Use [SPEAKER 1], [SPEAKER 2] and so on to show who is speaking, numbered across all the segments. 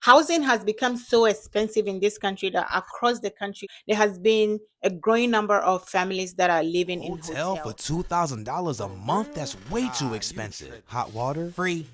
[SPEAKER 1] Housing has become so expensive in this country that across the country, there has been a growing number of families that are living in
[SPEAKER 2] Hotel for
[SPEAKER 1] hotels.
[SPEAKER 2] $2,000 a month? That's way too expensive. Hot water? Free.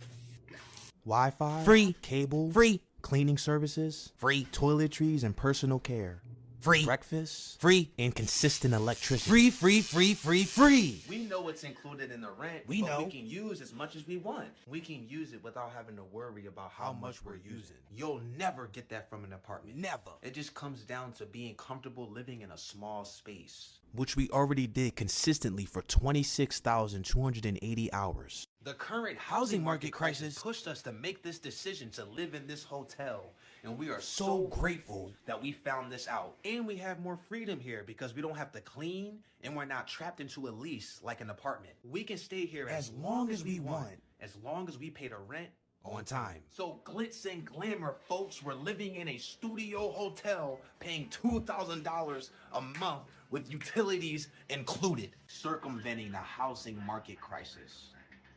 [SPEAKER 2] Wi-Fi? Free. Cable? Free. Cleaning services? Free. Toiletries and personal care? Free. Breakfast? Free. And consistent electricity? Free, free, free, free, free.
[SPEAKER 3] We know what's included in the rent,
[SPEAKER 2] We
[SPEAKER 3] but
[SPEAKER 2] know.
[SPEAKER 3] we can use as much as we want. We can use it without having to worry about how much we're using. You'll never get that from an apartment.
[SPEAKER 2] Never.
[SPEAKER 3] It just comes down to being comfortable living in a small space.
[SPEAKER 2] Which we already did consistently for 26,280 hours.
[SPEAKER 3] The current housing market crisis pushed us to make this decision to live in this hotel. And we are so grateful that we found this out. And we have more freedom here because we don't have to clean and we're not trapped into a lease like an apartment. We can stay here
[SPEAKER 2] As long as we want.
[SPEAKER 3] as long as we pay the rent
[SPEAKER 2] On time.
[SPEAKER 3] So glitz and glamour, folks, we're living in a studio hotel paying $2,000 a month with utilities included, circumventing the housing market crisis.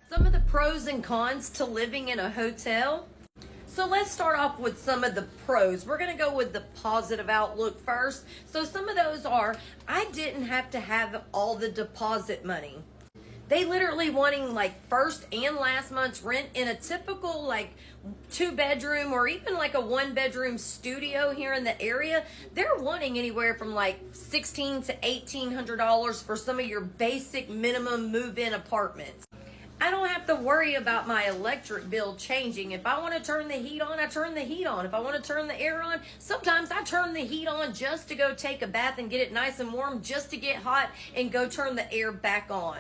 [SPEAKER 4] Some of the pros and cons to living in a hotel. So let's start off with some of the pros. We're going to go with the positive outlook first. So some of those are, I didn't have to have all the deposit money. They literally wanting like first and last month's rent in a typical like 2-bedroom or even like a 1-bedroom studio here in the area. They're wanting anywhere from like $1,600 to $1,800 for some of your basic minimum move-in apartments. I don't have to worry about my electric bill changing. If I want to turn the heat on, I turn the heat on. If I want to turn the air on, sometimes I turn the heat on just to go take a bath and get it nice and warm, just to get hot and go turn the air back on.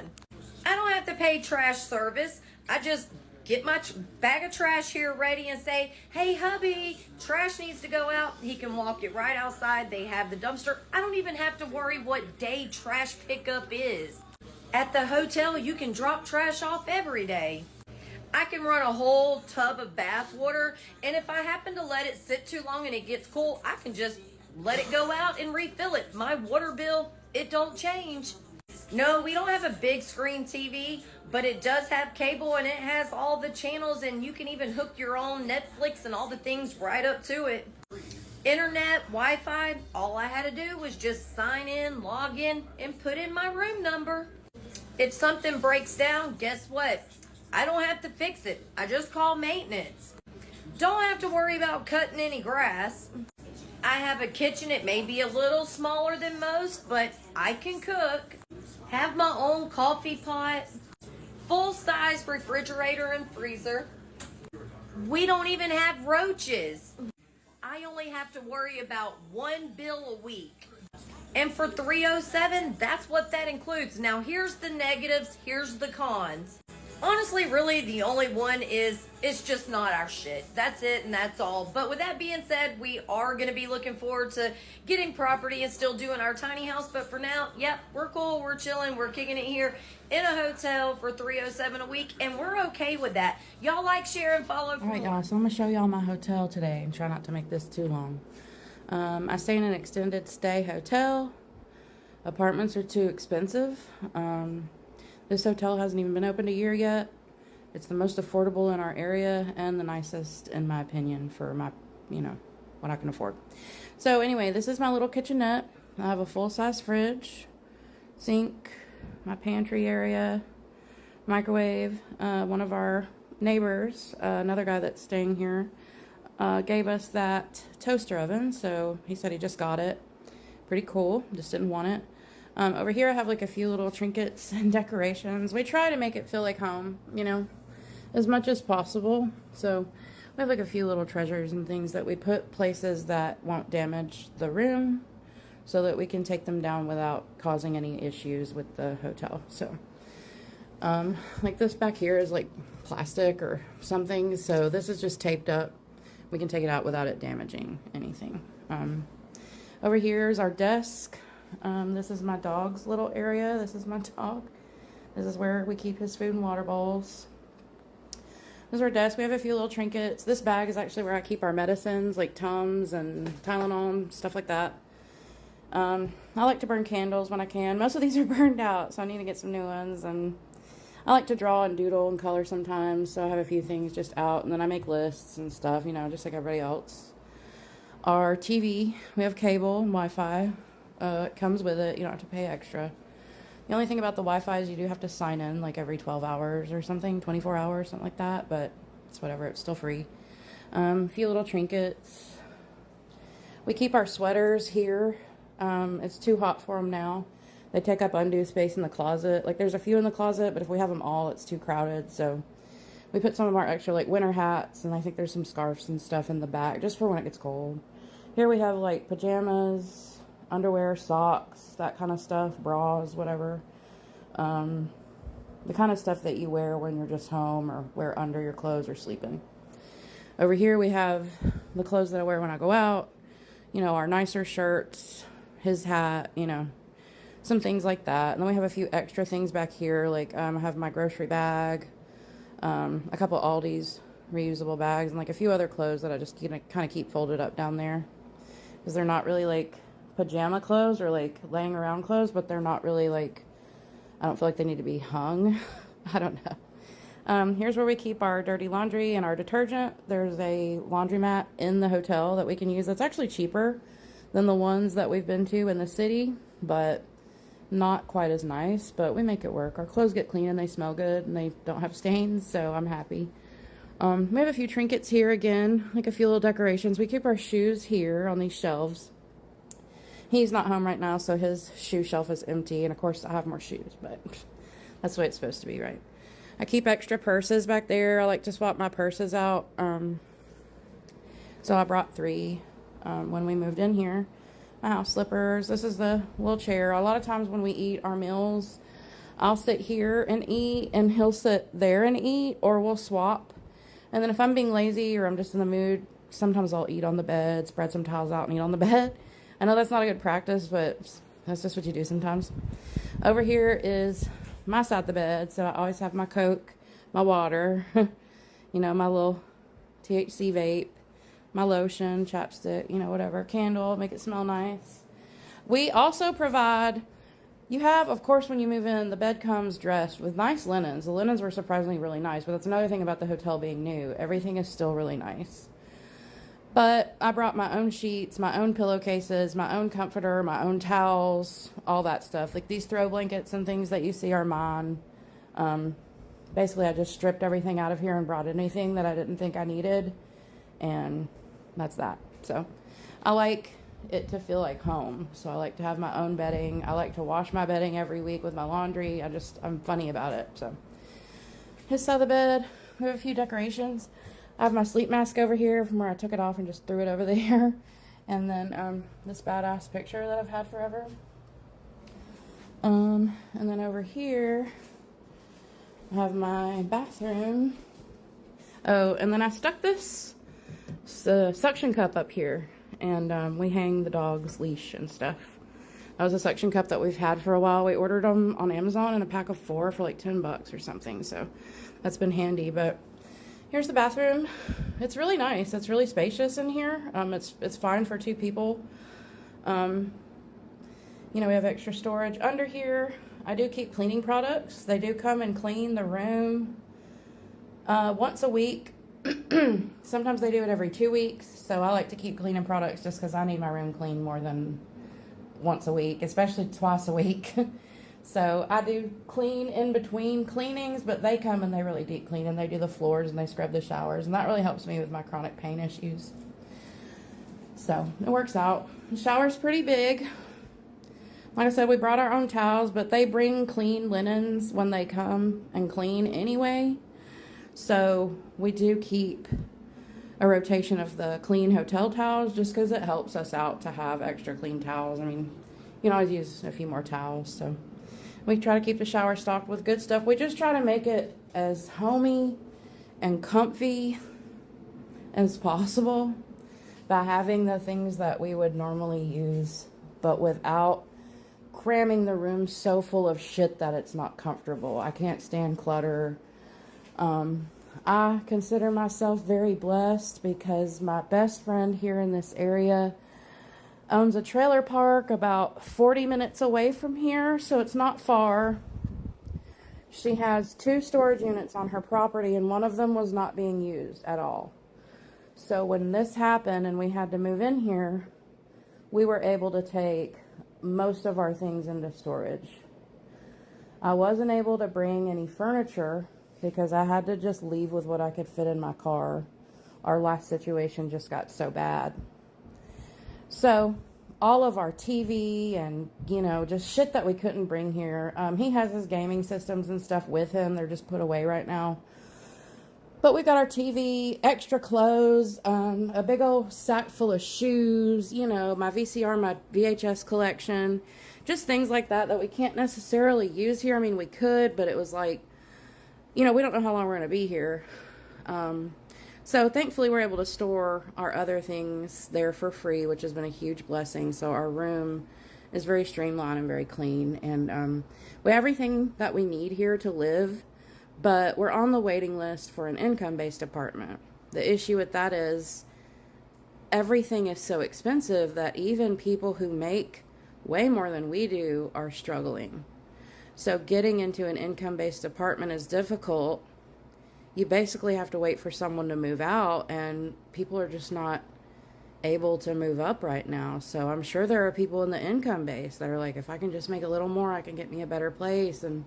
[SPEAKER 4] I don't have to pay trash service. I just get my bag of trash here ready and say, hey, hubby, trash needs to go out. He can walk it right outside. They have the dumpster. I don't even have to worry what day trash pickup is. At the hotel, you can drop trash off every day. I can run a whole tub of bath water, and if I happen to let it sit too long and it gets cool, I can just let it go out and refill it. My water bill, it don't change. No, we don't have a big screen TV, but it does have cable and it has all the channels, and you can even hook your own Netflix and all the things right up to it. Internet, Wi-Fi, all I had to do was just sign in, log in, and put in my room number. If something breaks down, guess what? I don't have to fix it. I just call maintenance. Don't have to worry about cutting any grass. I have a kitchen. It may be a little smaller than most, but I can cook. Have my own coffee pot. Full-size refrigerator and freezer. We don't even have roaches. I only have to worry about one bill a week. And for 307, that's what that includes. Now, here's the negatives, here's the cons. Honestly, really, the only one is it's just not our shit. That's it, and that's all. But with that being said, we are going to be looking forward to getting property and still doing our tiny house. But for now, yep, we're cool, we're chilling, we're kicking it here in a hotel for 307 a week, and we're okay with that. Y'all like, share, and follow.
[SPEAKER 5] All right, y'all, so I'm going to show y'all my hotel today and try not to make this too long. I stay in an extended stay hotel. Apartments are too expensive. This hotel hasn't even been opened a year yet. It's the most affordable in our area and the nicest, in my opinion, for my, what I can afford. So anyway, this is my little kitchenette. I have a full-size fridge, sink, my pantry area, microwave. One of our neighbors, another guy that's staying here, gave us that toaster oven. So he said he just got it. Pretty cool. Just didn't want it. Over here I have like a few little trinkets and decorations. We try to make it feel like home, as much as possible. So we have like a few little treasures and things that we put places that won't damage the room so that we can take them down without causing any issues with the hotel. So like this back here is like plastic or something. So this is just taped up. We can take it out without it damaging anything. Over here is our desk. This is my dog's little area. This is my dog. This is where we keep his food and water bowls. This is our desk. We have a few little trinkets. This bag is actually where I keep our medicines, like Tums and Tylenol and stuff like that. I like to burn candles when I can. Most of these are burned out, so I need to get some new ones. And I like to draw and doodle and color sometimes, so I have a few things just out, and then I make lists and stuff, you know, just like everybody else. Our TV, we have cable and Wi-Fi. It comes with it. You don't have to pay extra. The only thing about the Wi-Fi is you do have to sign in like every 12 hours or something, 24 hours, something like that, but it's whatever. It's still free. A few little trinkets. We keep our sweaters here. It's too hot for them now. They take up undue space in the closet. Like, there's a few in the closet, but if we have them all, it's too crowded. So we put some of our extra, like, winter hats, and I think there's some scarves and stuff in the back just for when it gets cold. Here we have, like, pajamas, underwear, socks, that kind of stuff, bras, whatever. The kind of stuff that you wear when you're just home or wear under your clothes or sleeping. Over here we have the clothes that I wear when I go out. You know, our nicer shirts, his hat, you know, some things like that. And then we have a few extra things back here, like I have my grocery bag, a couple Aldi's reusable bags, and like a few other clothes that I just kind of keep folded up down there. Because they're not really like pajama clothes or like laying around clothes, but they're not really like, I don't feel like they need to be hung. I don't know. Here's where we keep our dirty laundry and our detergent. There's a laundromat in the hotel that we can use. That's actually cheaper than the ones that we've been to in the city, but not quite as nice, but we make it work. Our clothes get clean and they smell good and they don't have stains, so I'm happy. We have a few trinkets here again, like a few little decorations. We keep our shoes here on these shelves. He's not home right now, so his shoe shelf is empty, and of course I have more shoes, but that's the way it's supposed to be, right? I keep extra purses back there. I like to swap my purses out. So I brought 3 when we moved in here. My house slippers. This is the little chair. A lot of times when we eat our meals, I'll sit here and eat, and he'll sit there and eat, or we'll swap. And then if I'm being lazy or I'm just in the mood, sometimes I'll eat on the bed, spread some towels out and eat on the bed. I know that's not a good practice, but that's just what you do sometimes. Over here is my side of the bed, so I always have my Coke, my water, you know, my little THC vape, my lotion, chapstick, you know, whatever, candle, make it smell nice. We also provide, you have, of course, when you move in, the bed comes dressed with nice linens. The linens were surprisingly really nice, but that's another thing about the hotel being new. Everything is still really nice. But I brought my own sheets, my own pillowcases, my own comforter, my own towels, all that stuff. Like these throw blankets and things that you see are mine. Basically, I just stripped everything out of here and brought anything that I didn't think I needed. And that's that. So I like it to feel like home. So I like to have my own bedding. I like to wash my bedding every week with my laundry. I'm funny about it. So his side of the bed, we have a few decorations. I have my sleep mask over here from where I took it off and just threw it over there. And then this badass picture that I've had forever. And then over here, I have my bathroom. Oh, and then I stuck this suction cup up here. And we hang the dog's leash and stuff. That was a suction cup that we've had for a while. We ordered them on Amazon in a pack of 4 for like $10 or something. So that's been handy, but here's the bathroom. It's really nice. It's really spacious in here. It's fine for 2 people. You know, we have extra storage under here. I do keep cleaning products. They do come and clean the room once a week. Sometimes they do it every 2 weeks. So I like to keep cleaning products just because I need my room cleaned more than once a week, especially twice a week. So I do clean in between cleanings, but they come and they really deep clean, and they do the floors and they scrub the showers, and that really helps me with my chronic pain issues. So it works out. The shower's pretty big. Like I said, we brought our own towels, but they bring clean linens when they come and clean anyway. So we do keep a rotation of the clean hotel towels just because it helps us out to have extra clean towels. I mean, you can always use a few more towels, so we try to keep the shower stocked with good stuff. We just try to make it as homey and comfy as possible by having the things that we would normally use, but without cramming the room so full of shit that it's not comfortable. I can't stand clutter. I consider myself very blessed because my best friend here in this area owns a trailer park about 40 minutes away from here, so it's not far. She has 2 storage units on her property, and one of them was not being used at all. So when this happened and we had to move in here, we were able to take most of our things into storage. I wasn't able to bring any furniture because I had to just leave with what I could fit in my car. Our last situation just got so bad. So all of our TV and, just shit that we couldn't bring here. He has his gaming systems and stuff with him. They're just put away right now. But we got our TV, extra clothes, a big old sack full of shoes, my VCR, my VHS collection, just things like that we can't necessarily use here. I mean, we could, but it was like, we don't know how long we're going to be here. So thankfully we're able to store our other things there for free, which has been a huge blessing. So our room is very streamlined and very clean. And we have everything that we need here to live. But we're on the waiting list for an income-based apartment. The issue with that is everything is so expensive that even people who make way more than we do are struggling. So getting into an income-based apartment is difficult. You basically have to wait for someone to move out, and people are just not able to move up right now. So I'm sure there are people in the income base that are like, if I can just make a little more, I can get me a better place, and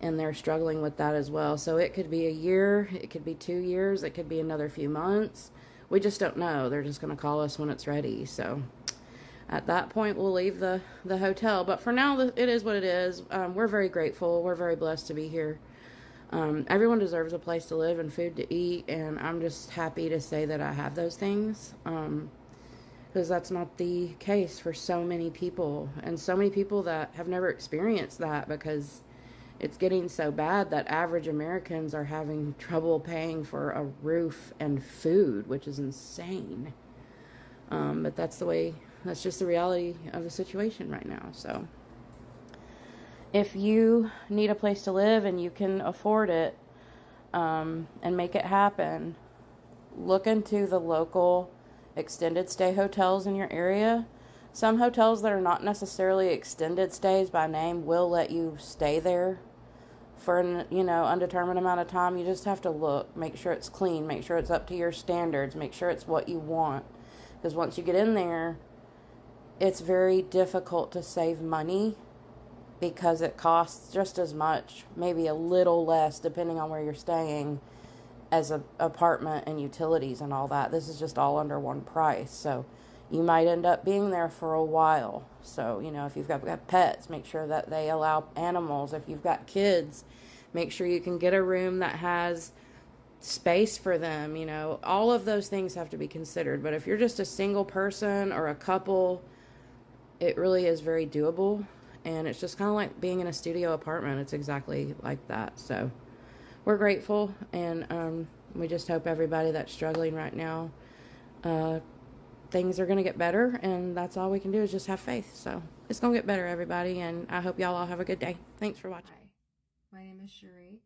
[SPEAKER 5] they're struggling with that as well. So it could be a year, it could be 2 years, it could be another few months. We just don't know. They're just going to call us when it's ready. So at that point, we'll leave the hotel. But for now, it is what it is. We're very grateful. We're very blessed to be here. Everyone deserves a place to live and food to eat, and I'm just happy to say that I have those things, because that's not the case for so many people, and so many people that have never experienced that, because it's getting so bad that average Americans are having trouble paying for a roof and food, which is insane. But that's just the reality of the situation right now. So if you need a place to live and you can afford it, and make it happen, look into the local extended stay hotels in your area. Some hotels that are not necessarily extended stays by name will let you stay there for an undetermined amount of time. You just have to look, make sure it's clean, make sure it's up to your standards, make sure it's what you want. Because once you get in there, it's very difficult to save money, because it costs just as much, maybe a little less, depending on where you're staying, as an apartment and utilities and all that. This is just all under one price. So you might end up being there for a while. So, if you've got pets, make sure that they allow animals. If you've got kids, make sure you can get a room that has space for them. All of those things have to be considered. But if you're just a single person or a couple, it really is very doable. And it's just kind of like being in a studio apartment. It's exactly like that. So we're grateful, and we just hope everybody that's struggling right now, things are going to get better, and that's all we can do is just have faith. So it's going to get better, everybody, and I hope y'all all have a good day. Thanks for watching.
[SPEAKER 6] Hi, my name is Cherie,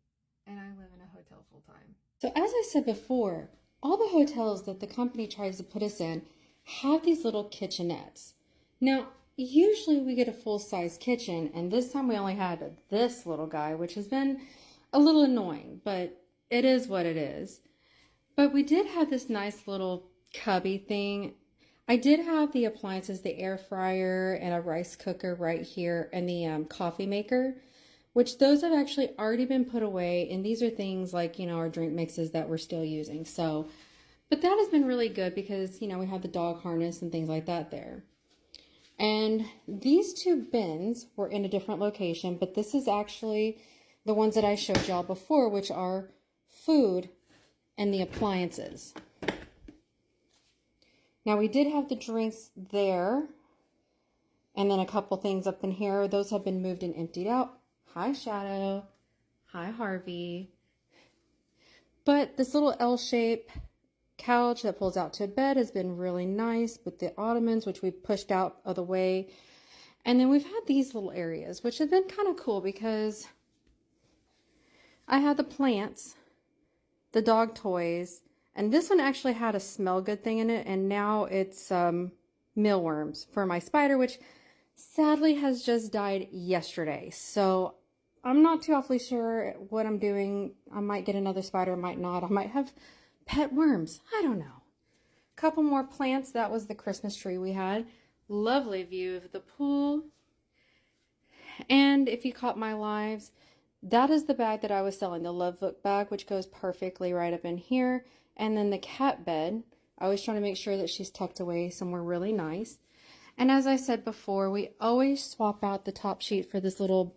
[SPEAKER 6] and I live in a hotel full-time. So as I said before, all the hotels that the company tries to put us in have these little kitchenettes. Now, usually we get a full-size kitchen, and this time we only had this little guy, which has been a little annoying, but it is what it is. But we did have this nice little cubby thing. I did have the appliances, the air fryer and a rice cooker right here, and the coffee maker, which those have actually already been put away. And these are things like, our drink mixes that we're still using. So, but that has been really good because, we have the dog harness and things like that there. And these 2 bins were in a different location, but this is actually the ones that I showed y'all before, which are food and the appliances. Now, we did have the drinks there, and then a couple things up in here. Those have been moved and emptied out. Hi, Shadow. Hi, Harvey. But this little L-shape couch that pulls out to a bed has been really nice with the ottomans, which we pushed out of the way. And then we've had these little areas, which have been kind of cool because I had the plants, the dog toys, and this one actually had a smell good thing in it, and now it's mealworms for my spider, which sadly has just died yesterday. So I'm not too awfully sure what I'm doing. I might get another spider, I might not. I might have pet worms. I don't know. Couple more plants. That was the Christmas tree we had. Lovely view of the pool. And if you caught my lives, that is the bag that I was selling, the Love Book bag, which goes perfectly right up in here. And then the cat bed, I was trying to make sure that she's tucked away somewhere really nice. And as I said before, we always swap out the top sheet for this little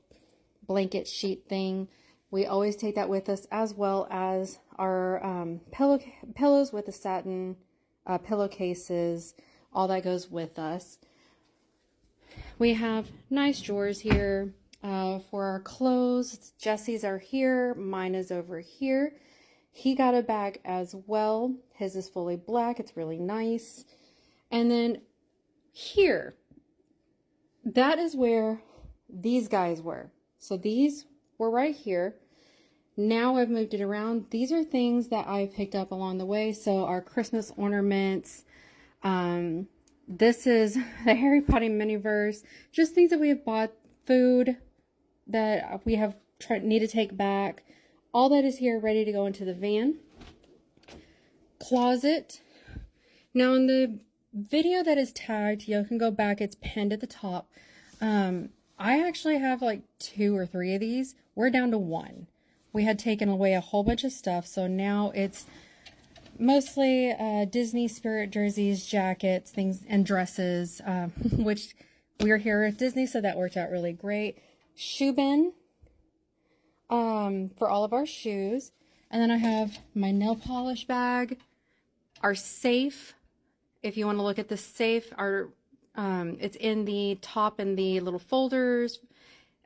[SPEAKER 6] blanket sheet thing. We always take that with us, as well as our pillows with the satin pillowcases. All that goes with us. We have nice drawers here for our clothes. Jesse's are here. Mine is over here. He got a bag as well. His is fully black. It's really nice. And then here, that is where these guys were. So these were right here. Now I've moved it around. These are things that I picked up along the way. So our Christmas ornaments. This is the Harry Potter miniverse. Just things that we have bought. Food that we have need to take back. All that is here ready to go into the van. Closet. Now in the video that is tagged, you can go back. It's pinned at the top. I actually have like 2 or 3 of these. We're down to 1. We had taken away a whole bunch of stuff. So now it's mostly Disney Spirit jerseys, jackets, things, and dresses, which we're here at Disney, so that worked out really great. Shoe bin for all of our shoes. And then I have my nail polish bag, our safe. If you want to look at the safe, it's in the top in the little folders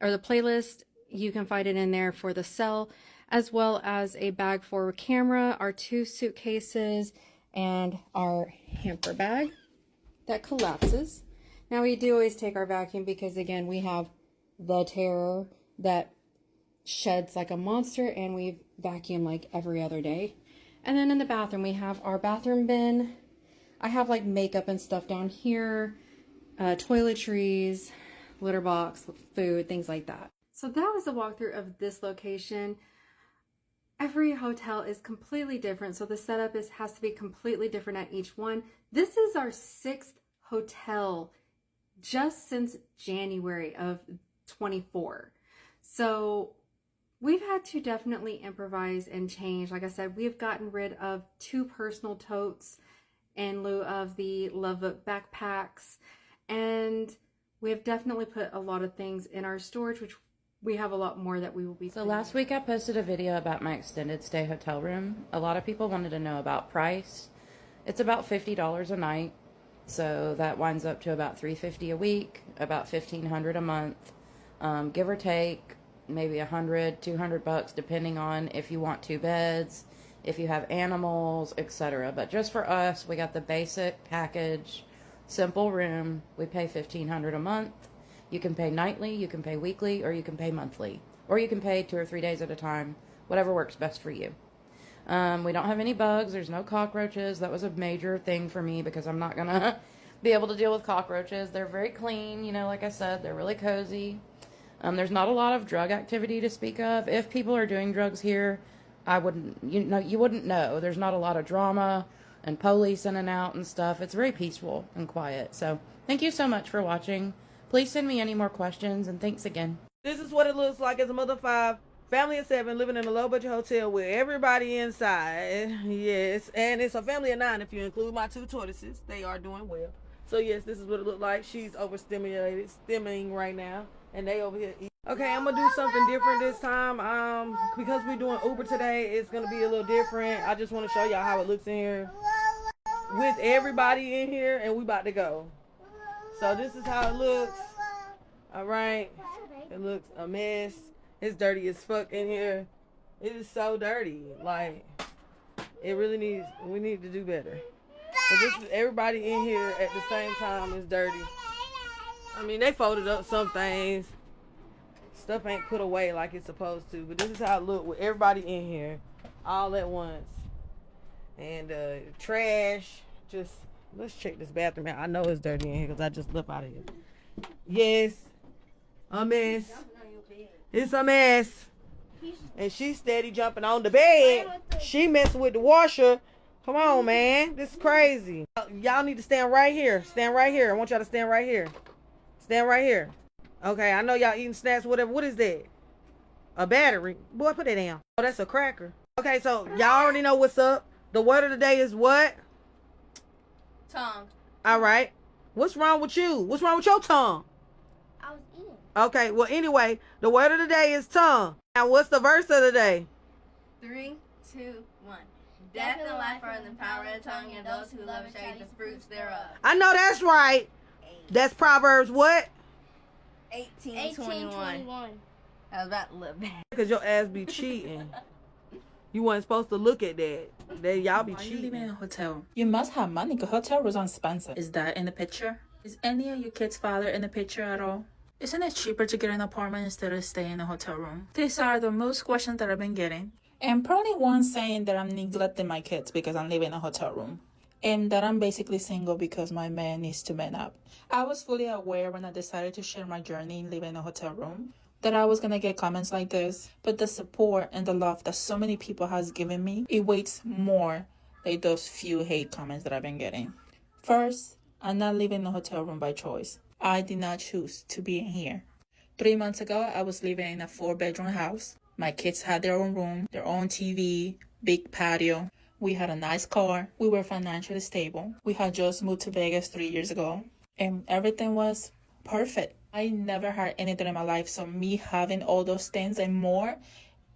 [SPEAKER 6] or the playlist. You can find it in there for the cell, as well as a bag for a camera, our 2 suitcases, and our hamper bag that collapses. Now we do always take our vacuum because, again, we have the terror that sheds like a monster, and we vacuum like every other day. And then in the bathroom, we have our bathroom bin. I have like makeup and stuff down here, toiletries, litter box, food, things like that. So that was a walkthrough of this location. Every hotel is completely different, so the setup has to be completely different at each one. This is our 6th hotel just since January of 24. So we've had to definitely improvise and change. Like I said, we've gotten rid of 2 personal totes in lieu of the Love Book backpacks, and we have definitely put a lot of things in our storage, which we have a lot more that we will be.
[SPEAKER 5] So last week I posted a video about my extended stay hotel room. A lot of people wanted to know about price. It's about $50 a night, so that winds up to about $350 a week, about $1,500 a month, give or take, maybe $100, $200, depending on if you want 2 beds, if you have animals, etc. But just for us, we got the basic package, simple room. We pay $1,500 a month. You can pay nightly, you can pay weekly, or you can pay monthly. Or you can pay 2 or 3 days at a time, whatever works best for you. We don't have any bugs, there's no cockroaches. That was a major thing for me because I'm not going to be able to deal with cockroaches. They're very clean, you know, like I said, they're really cozy. There's not a lot of drug activity to speak of. If people are doing drugs here, you wouldn't know. There's not a lot of drama and police in and out and stuff. It's very peaceful and quiet. So thank you so much for watching. Please send me any more questions, and thanks again.
[SPEAKER 7] This is what it looks like as a mother of 5, family of 7, living in a low budget hotel with everybody inside. Yes, and it's a family of 9 if you include my 2 tortoises. They are doing well. So yes, this is what it looked like. She's overstimulated, stimming right now, and they over here eating. Okay, I'm gonna do something different this time. Because we're doing Uber today, it's gonna be a little different. I just want to show y'all how it looks in here with everybody in here, and we about to go. So this is how it looks. All right, it looks a mess. It's dirty as fuck in here. It is so dirty. Like, it really needs. We need to do better. But this is everybody in here at the same time is dirty. I mean, they folded up some things. Stuff ain't put away like it's supposed to. But this is how it look with everybody in here, all at once. And trash. Just let's check this bathroom out. I know it's dirty in here because I just left out of here. Yes, a mess. It's a mess. And she's steady jumping on the bed. She messing with the washer. Come on, man. This is crazy. Y'all need to stand right here. Stand right here. I want y'all to stand right here. Stand right here. Okay, I know y'all eating snacks, whatever. What is that? A battery? Boy, put it down. Oh, that's a cracker. Okay, so y'all already know what's up. The word of the day is what?
[SPEAKER 8] Tongue.
[SPEAKER 7] All right. What's wrong with you? What's wrong with your tongue?
[SPEAKER 8] I was eating.
[SPEAKER 7] Okay, well, anyway, the word of the day is tongue. Now, what's the verse of the day?
[SPEAKER 8] 3, 2, 1. Death and life are in the power of the tongue, and those who love it shall eat the fruits thereof.
[SPEAKER 7] I know that's right. That's Proverbs what?
[SPEAKER 8] 18:21. I was about to look back.
[SPEAKER 7] Because your ass be cheating. You wasn't supposed to look at that. Y'all be
[SPEAKER 9] Why you living in
[SPEAKER 7] cheating.
[SPEAKER 9] a hotel? You must have money because hotel rooms are expensive. Is that in the picture? Is any of your kids' father in the picture at all? Isn't it cheaper to get an apartment instead of staying in a hotel room? These are the most questions that I've been getting. And probably one saying that I'm neglecting my kids because I'm living in a hotel room. And that I'm basically single because my man needs to man up. I was fully aware when I decided to share my journey in living in a hotel room that I was gonna get comments like this, but the support and the love that so many people has given me, it weighs more than those few hate comments that I've been getting. First, I'm not living in a hotel room by choice. I did not choose to be in here. 3 months ago, I was living in a 4-bedroom house. My kids had their own room, their own TV, big patio. We had a nice car. We were financially stable. We had just moved to Vegas 3 years ago, and everything was perfect. I never had anything in my life, so me having all those things and more,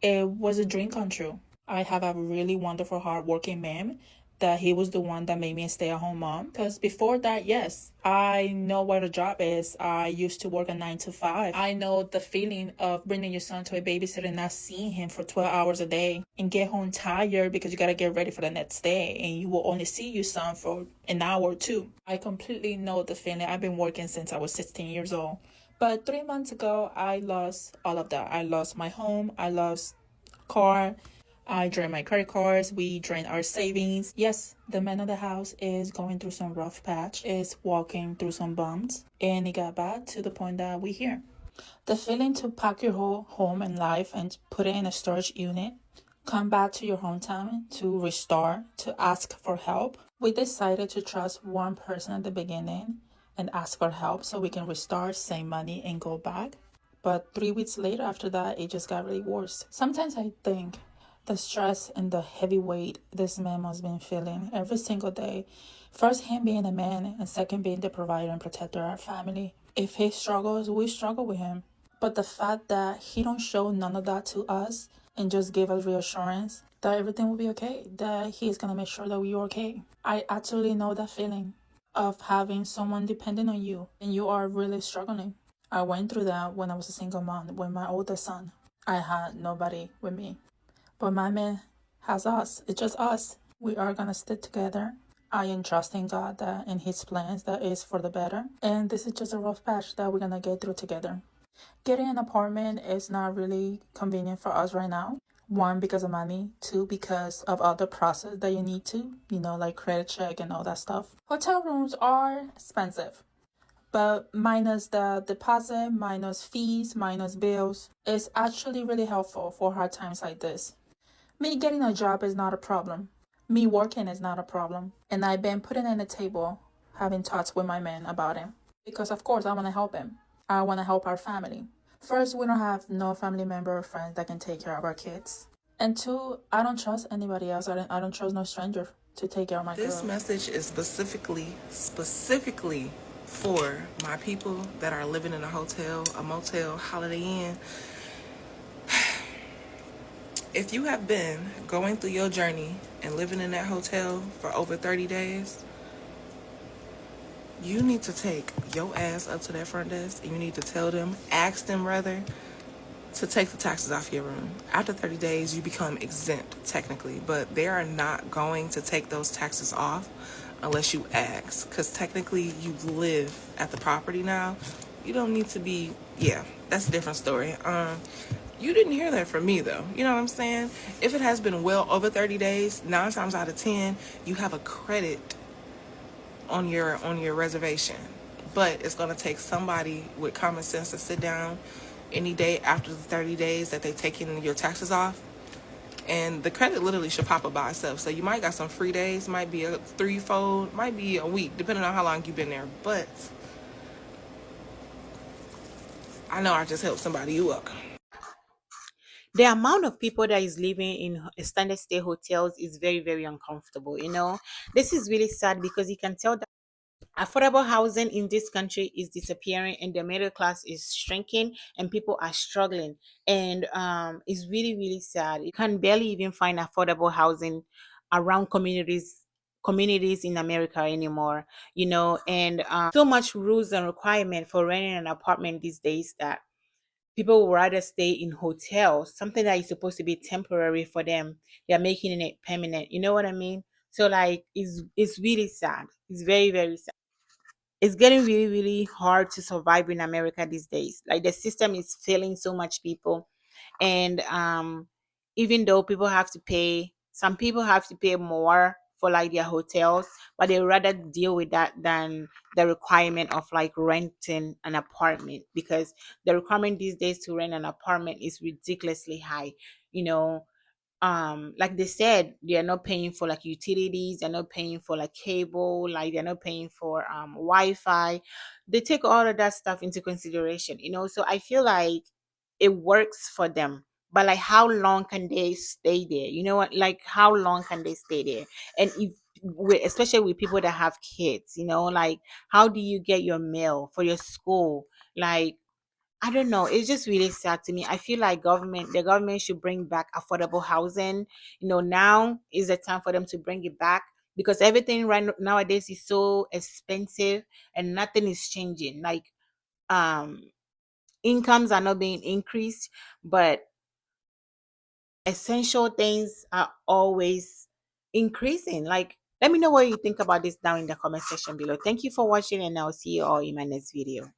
[SPEAKER 9] it was a dream come true. I have a really wonderful, hardworking man that he was the one that made me a stay-at-home mom. Because before that, yes, I know what a job is. I used to work a 9 to 5. I know the feeling of bringing your son to a babysitter and not seeing him for 12 hours a day and get home tired because you got to get ready for the next day and you will only see your son for an hour or two. I completely know the feeling. I've been working since I was 16 years old. But 3 months ago, I lost all of that. I lost my home. I lost car. I drained my credit cards. We drained our savings. Yes, the man of the house is going through some rough patch, is walking through some bumps, and it got bad to the point that we're here. The feeling to pack your whole home and life and put it in a storage unit, come back to your hometown to restore, to ask for help. We decided to trust one person at the beginning and ask for help so we can restart, save money, and go back. But 3 weeks later after that, it just got really worse. Sometimes I think the stress and the heavy weight this man must have been feeling every single day. First, him being a man, and second, being the provider and protector of our family. If he struggles, we struggle with him. But the fact that he don't show none of that to us and just give us reassurance that everything will be okay, that he is going to make sure that we're okay. I actually know that feeling of having someone dependent on you and you are really struggling. I went through that when I was a single mom with my oldest son. I had nobody with me. But my man has us. It's just us. We are going to stick together. I am trusting God that in his plans that is for the better. And this is just a rough patch that we're going to get through together. Getting an apartment is not really convenient for us right now. 1, because of money. 2, because of other process that you need to, like credit check and all that stuff. Hotel rooms are expensive. But minus the deposit, minus fees, minus bills, it's actually really helpful for hard times like this. Me getting a job is not a problem. Me working is not a problem. And I've been putting in the table, having talks with my man about it. Because of course I want to help him. I want to help our family. First, we don't have no family member or friends that can take care of our kids. And 2, I don't trust anybody else. I don't trust no stranger to take care of my
[SPEAKER 10] This
[SPEAKER 9] girl.
[SPEAKER 10] message is specifically for my people that are living in a hotel, a motel, Holiday Inn. If you have been going through your journey and living in that hotel for over 30 days, you need to take your ass up to that front desk and you need to ask them rather, to take the taxes off your room. After 30 days, you become exempt technically, but they are not going to take those taxes off unless you ask, because technically you live at the property now. You don't need to be, that's a different story. You didn't hear that from me though. You know what I'm saying? If it has been well over 30 days, 9 times out of 10, you have a credit on your reservation. But it's going to take somebody with common sense to sit down any day after the 30 days that they taking your taxes off. And the credit literally should pop up by itself. So you might got some free days, might be a threefold, might be a week, depending on how long you've been there. But I know I just helped somebody you up.
[SPEAKER 1] The amount of people that is living in standard stay hotels is very, very uncomfortable. This is really sad because you can tell that affordable housing in this country is disappearing and the middle class is shrinking and people are struggling. And it's really, really sad. You can barely even find affordable housing around communities in America anymore. And so much rules and requirement for renting an apartment these days that people would rather stay in hotels, something that is supposed to be temporary for them. They're making it permanent. You know what I mean? So like it's really sad. It's very, very sad. It's getting really, really hard to survive in America these days. Like the system is failing so much people. And even though people have to pay, some people have to pay more for like their hotels, but they rather deal with that than the requirement of like renting an apartment, because the requirement these days to rent an apartment is ridiculously high. you know like they said, they are not paying for like utilities, they're not paying for like cable, like they're not paying for wi-fi. They take all of that stuff into consideration, so I feel like it works for them. But like how long can they stay there? You know what, like how long can they stay there? And if especially with people that have kids, like how do you get your meal for your school? Like I don't know. It's just really sad to me. I feel like the government should bring back affordable housing. Now is the time for them to bring it back, because everything nowadays is so expensive and nothing is changing. Like um incomes are not being increased, but essential things are always increasing. Like, let me know what you think about this down in the comment section below. Thank you for watching, and I'll see you all in my next video.